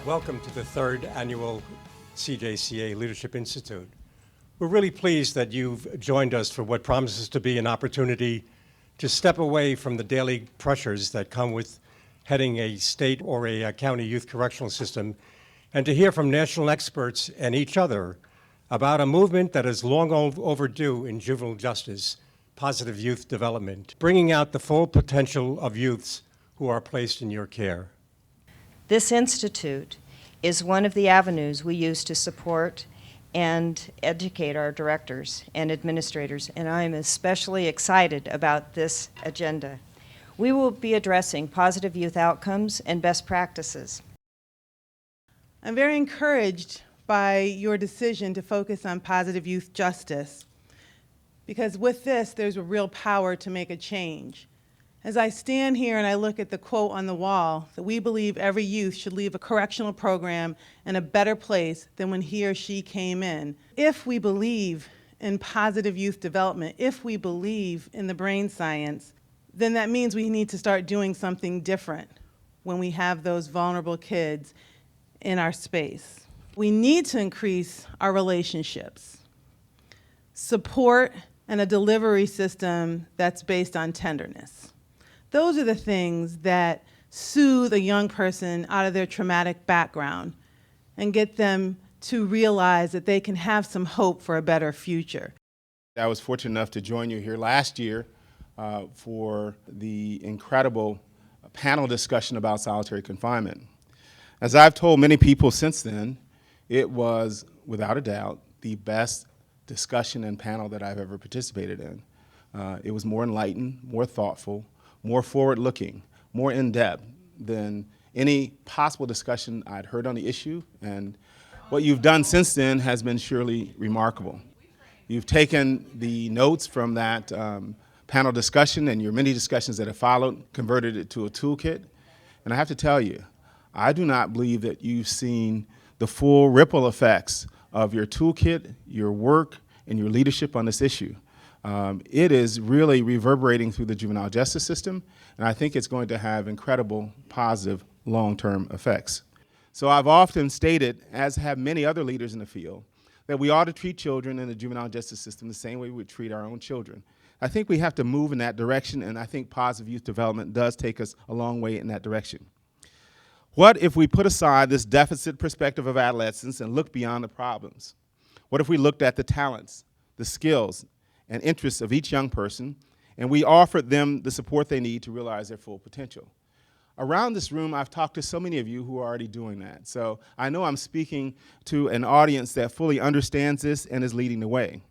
Welcome to the third annual CJCA Leadership Institute. We're really pleased that you've joined us for what promises to be an opportunity to step away from the daily pressures that come with heading a state or a county youth correctional system, and to hear from national experts and each other about a movement that is long overdue in juvenile justice, positive youth development, bringing out the full potential of youths who are placed in your care. This institute is one of the avenues we use to support and educate our directors and administrators, and I am especially excited about this agenda. We will be addressing positive youth outcomes and best practices. I'm very encouraged by your decision to focus on positive youth justice, because with this, there's a real power to make a change. As I stand here and I look at the quote on the wall, that we believe every youth should leave a correctional program in a better place than when he or she came in. If we believe in positive youth development, if we believe in the brain science, then that means we need to start doing something different when we have those vulnerable kids in our space. We need to increase our relationships, support, and a delivery system that's based on tenderness. Those are the things that soothe a young person out of their traumatic background and get them to realize that they can have some hope for a better future. I was fortunate enough to join you here last year for the incredible panel discussion about solitary confinement. As I've told many people since then, it was, without a doubt, the best discussion and panel that I've ever participated in. It was more enlightened, more thoughtful, more forward-looking, more in-depth than any possible discussion I'd heard on the issue, and what you've done since then has been surely remarkable. You've taken the notes from that panel discussion and your many discussions that have followed, converted it to a toolkit, and I have to tell you, I do not believe that you've seen the full ripple effects of your toolkit, your work, and your leadership on this issue. It is really reverberating through the juvenile justice system, and I think it's going to have incredible positive long-term effects. So I've often stated, as have many other leaders in the field, that we ought to treat children in the juvenile justice system the same way we would treat our own children. I think we have to move in that direction, and I think positive youth development does take us a long way in that direction. What if we put aside this deficit perspective of adolescence and look beyond the problems? What if we looked at the talents, the skills, and interests of each young person, and we offered them the support they need to realize their full potential? Around this room, I've talked to so many of you who are already doing that. So I know I'm speaking to an audience that fully understands this and is leading the way.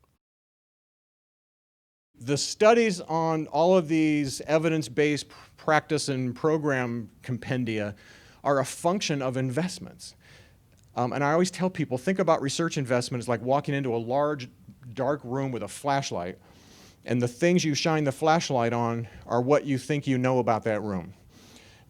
The studies on all of these evidence-based practice and program compendia are a function of investments. And I always tell people, think about research investment as like walking into a large, dark room with a flashlight, and the things you shine the flashlight on are what you think you know about that room.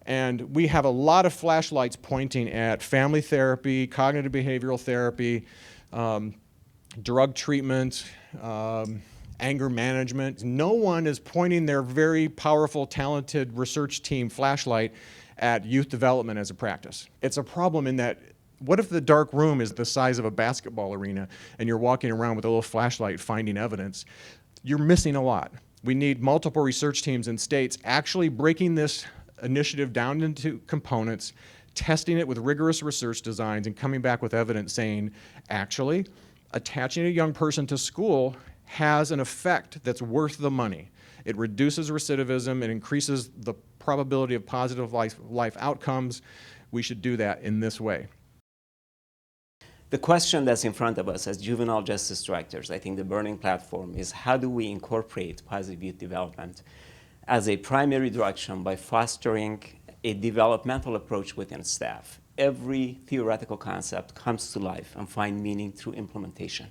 And we have a lot of flashlights pointing at family therapy, cognitive behavioral therapy, drug treatment, anger management. No one is pointing their very powerful, talented research team flashlight at youth development as a practice. It's a problem in that, what if the dark room is the size of a basketball arena and you're walking around with a little flashlight finding evidence? You're missing a lot. We need multiple research teams in states actually breaking this initiative down into components, testing it with rigorous research designs, and coming back with evidence saying, actually, attaching a young person to school has an effect that's worth the money. It reduces recidivism, it increases the probability of positive life outcomes. We should do that in this way. The question that's in front of us as juvenile justice directors, I think the burning platform is, how do we incorporate positive youth development as a primary direction by fostering a developmental approach within staff? Every theoretical concept comes to life and finds meaning through implementation.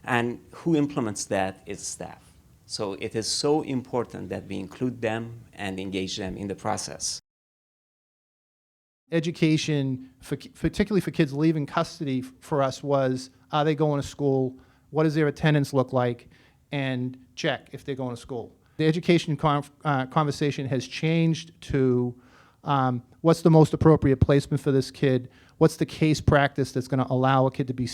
And who implements that is staff. So it is so important that we include them and engage them in the process. Education, particularly for kids leaving custody, for us was, are they going to school? What does their attendance look like? And check if they're going to school. The education conversation has changed to what's the most appropriate placement for this kid? What's the case practice that's going to allow a kid to be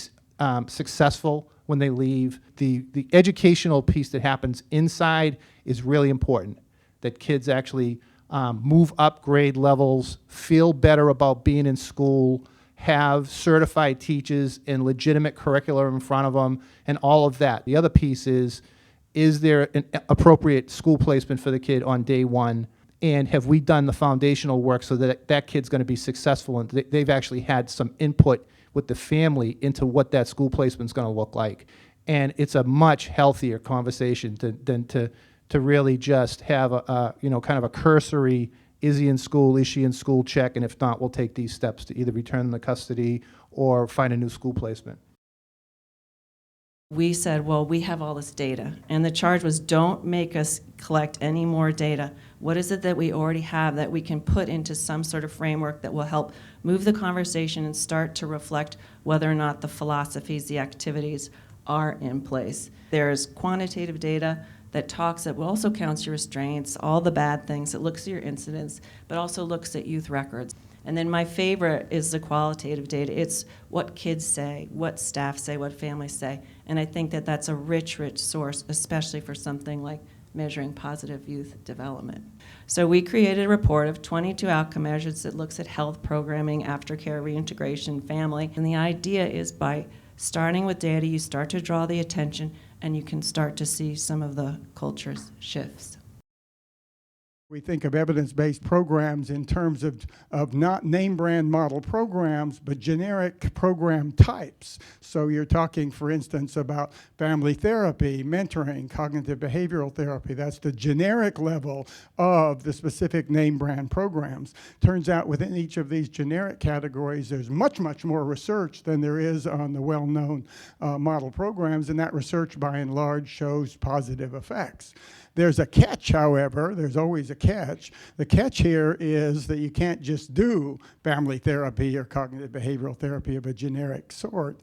successful when they leave? The educational piece that happens inside is really important, that kids actually move up grade levels, feel better about being in school, have certified teachers and legitimate curriculum in front of them, and all of that. The other piece is there an appropriate school placement for the kid on day one? And have we done the foundational work so that that kid's going to be successful and they've actually had some input with the family into what that school placement's going to look like? And it's a much healthier conversation than to really just have a kind of a cursory, is he in school, is she in school check, and if not, we'll take these steps to either return them to custody or find a new school placement. We said, well, we have all this data, and the charge was, don't make us collect any more data. What is it that we already have that we can put into some sort of framework that will help move the conversation and start to reflect whether or not the philosophies, the activities are in place? There's quantitative data that talks, that also counts your restraints, all the bad things, it looks at your incidents, but also looks at youth records. And then my favorite is the qualitative data. It's what kids say, what staff say, what families say. And I think that that's a rich, rich source, especially for something like measuring positive youth development. So we created a report of 22 outcome measures that looks at health programming, aftercare, reintegration, family. And the idea is by starting with data, you start to draw the attention and you can start to see some of the culture's shifts. We think of evidence-based programs in terms of not name brand model programs, but generic program types. So you're talking, for instance, about family therapy, mentoring, cognitive behavioral therapy. That's the generic level of the specific name brand programs. Turns out within each of these generic categories, there's much, much more research than there is on the well-known model programs, and that research by and large shows positive effects. There's a catch, however. There's always a catch. The catch here is that you can't just do family therapy or cognitive behavioral therapy of a generic sort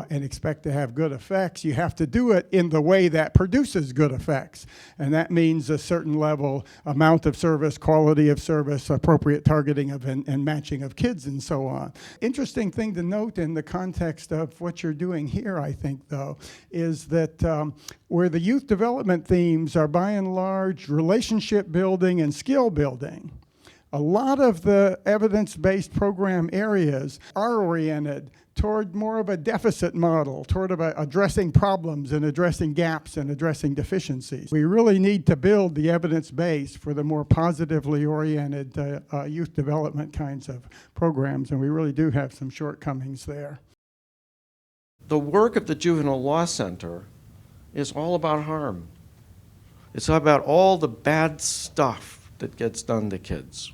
and expect to have good effects. You have to do it in the way that produces good effects. And that means a certain level, amount of service, quality of service, appropriate targeting of and matching of kids, and so on. Interesting thing to note in the context of what you're doing here, I think, though, is that where the youth development themes are by and large relationship building and skill building, a lot of the evidence-based program areas are oriented toward more of a deficit model, toward addressing problems and addressing gaps and addressing deficiencies. We really need to build the evidence base for the more positively oriented youth development kinds of programs, and we really do have some shortcomings there. The work of the Juvenile Law Center is all about harm. It's about all the bad stuff that gets done to kids,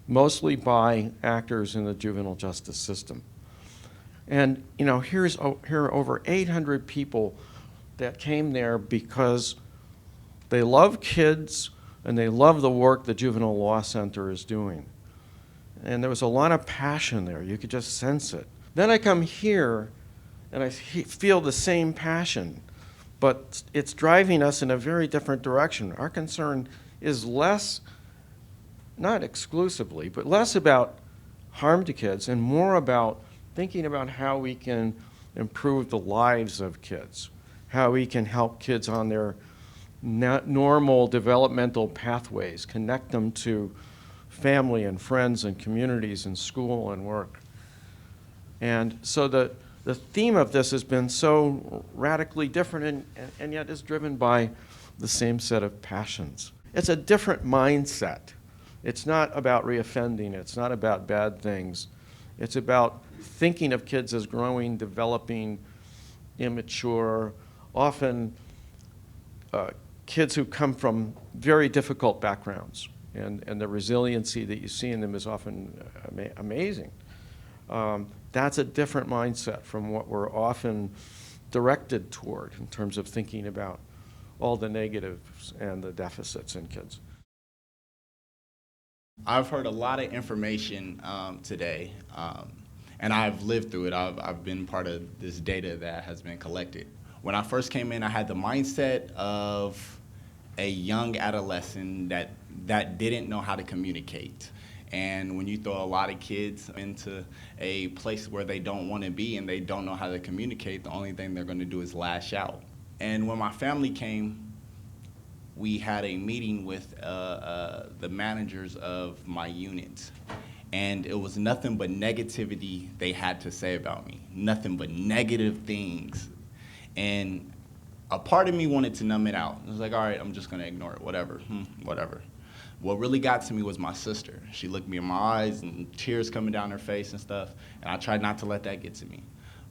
mostly by actors in the juvenile justice system. And here are over 800 people that came there because they love kids and they love the work the Juvenile Law Center is doing. And there was a lot of passion there. You could just sense it. Then I come here and I feel the same passion, but it's driving us in a very different direction. Our concern is less, not exclusively, but less about harm to kids and more about thinking about how we can improve the lives of kids, how we can help kids on their normal developmental pathways, connect them to family and friends and communities and school and work. And so the theme of this has been so radically different and yet is driven by the same set of passions. It's a different mindset. It's not about reoffending. It's not about bad things. It's about thinking of kids as growing, developing, immature, often kids who come from very difficult backgrounds. And the resiliency that you see in them is often amazing. That's a different mindset from what we're often directed toward in terms of thinking about all the negatives and the deficits in kids. I've heard a lot of information today, and I've lived through it. I've been part of this data that has been collected. When I first came in, I had the mindset of a young adolescent that didn't know how to communicate. And when you throw a lot of kids into a place where they don't want to be and they don't know how to communicate, the only thing they're going to do is lash out. And when my family came, we had a meeting with the managers of my unit. And it was nothing but negativity they had to say about me, nothing but negative things. And a part of me wanted to numb it out. It was like, all right, I'm just gonna ignore it, whatever, whatever. What really got to me was my sister. She looked me in my eyes and tears coming down her face and stuff, and I tried not to let that get to me.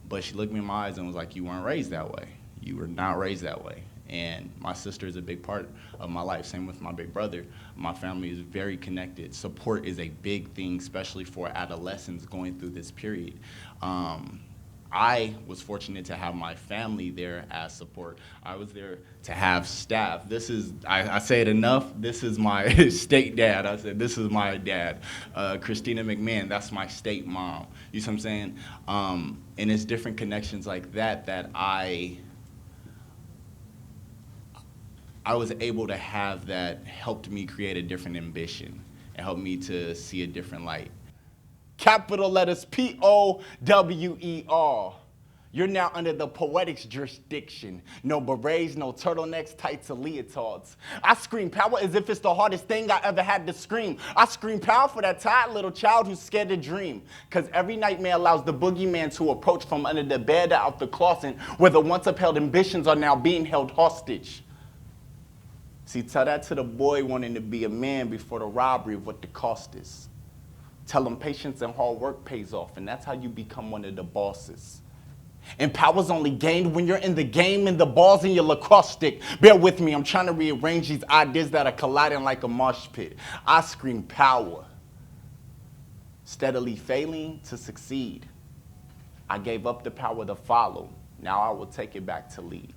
But she looked me in my eyes and was like, you weren't raised that way. You were not raised that way. And my sister is a big part of my life. Same with my big brother. My family is very connected. Support is a big thing, especially for adolescents going through this period. I was fortunate to have my family there as support. I was there to have staff. This is, I say it enough, this is my state dad. I said, this is my dad. Christina McMahon, that's my state mom. You see what I'm saying? And it's different connections like that that I was able to have that helped me create a different ambition. It helped me to see a different light. Capital letters Power. You're now under the poetics jurisdiction. No berets, no turtlenecks, tights or leotards. I scream power as if it's the hardest thing I ever had to scream. I scream power for that tired little child who's scared to dream. Cause every nightmare allows the boogeyman to approach from under the bed or out the closet where the once upheld ambitions are now being held hostage. See, tell that to the boy wanting to be a man before the robbery of what the cost is. Tell him patience and hard work pays off, and that's how you become one of the bosses. And power's only gained when you're in the game and the ball's in your lacrosse stick. Bear with me, I'm trying to rearrange these ideas that are colliding like a mosh pit. I scream power. Steadily failing to succeed. I gave up the power to follow. Now I will take it back to lead.